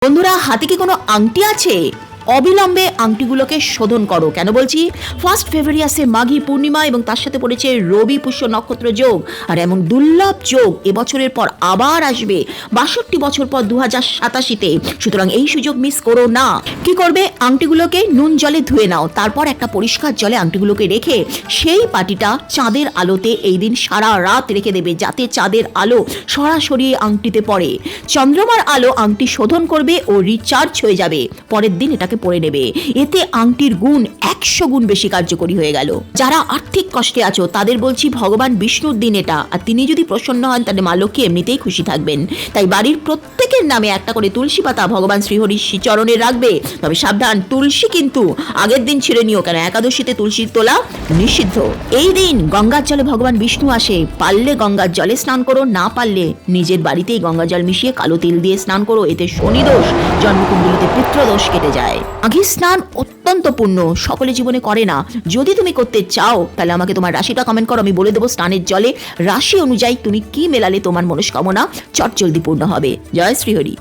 বন্ধুরা, হাতে কি কোনো আংটি আছে? অবিলম্বে আংটিগুলোকে শোধন করো। কেন বলছি? 1 ফেব্রুয়ারি আসে মাঘী পূর্ণিমা এবং তার সাথে পড়েছে রবি পুষ্য নক্ষত্র যোগ। আর এমন দুর্লভ যোগ এবছরের পর আবার আসবে 62 বছর পর 2087-তে। সুতরাং এই সুযোগ মিস করো না। কি করবে? আংটিগুলোকে নুন জলে ধুয়ে নাও, তারপর একটা পরিষ্কার জলে আংটিগুলোকে রেখে সেই পাটিটা চাঁদের আলোতে এই দিন সারা রাত রেখে দেবে, যাতে চাঁদের আলো সরাসরি আংটিতে পড়ে। চন্দ্রমার আলো আংটি শোধন করবে ও রিচার্জ হয়ে যাবে। পরের দিন এটাকে পরে নেবে। এতে আংটির গুণ 100 গুণ বেশি কার্যকরী হয়ে গেল। যারা আর্থিক কষ্টে আছো তাদের বলছি, ভগবান বিষ্ণুর দিন এটা, আর তিনি যদি প্রসন্ন হন তাহলে মা লক্ষ্মী এমনিতেই খুশি থাকবেন। তাই বাড়ির প্রত্যেকের নামে একটা করে তুলসী পাতা ভগবান শ্রীহরির শ্রীচরণে রাখবে। তবে সাবধান, তুলসী কিন্তু আগের দিন ছিঁড়ে নিও, কেন একাদশীতে তুলসীর তোলা নিষিদ্ধ। এই দিন গঙ্গার জলে ভগবান বিষ্ণু আসে। পারলে গঙ্গার জলে স্নান করো, না পারলে নিজের বাড়িতেই গঙ্গা জল মিশিয়ে কালো তিল দিয়ে স্নান করো। এতে শনি দোষ, জন্মকুণ্ডলিতে পিতৃদোষ কেটে যায়। মাঘী স্নান অত্যন্ত পুণ্য, সকলে জীবনে করে না। যদি তুমি করতে চাও তাহলে আমাকে তোমার রাশিটা কমেন্ট করো, আমি বলে দেবো স্নানের জলে রাশি অনুযায়ী তুমি কি মেলালে তোমার মনস্কামনা চটজলদি পূর্ণ হবে। জয় শ্রীহরি।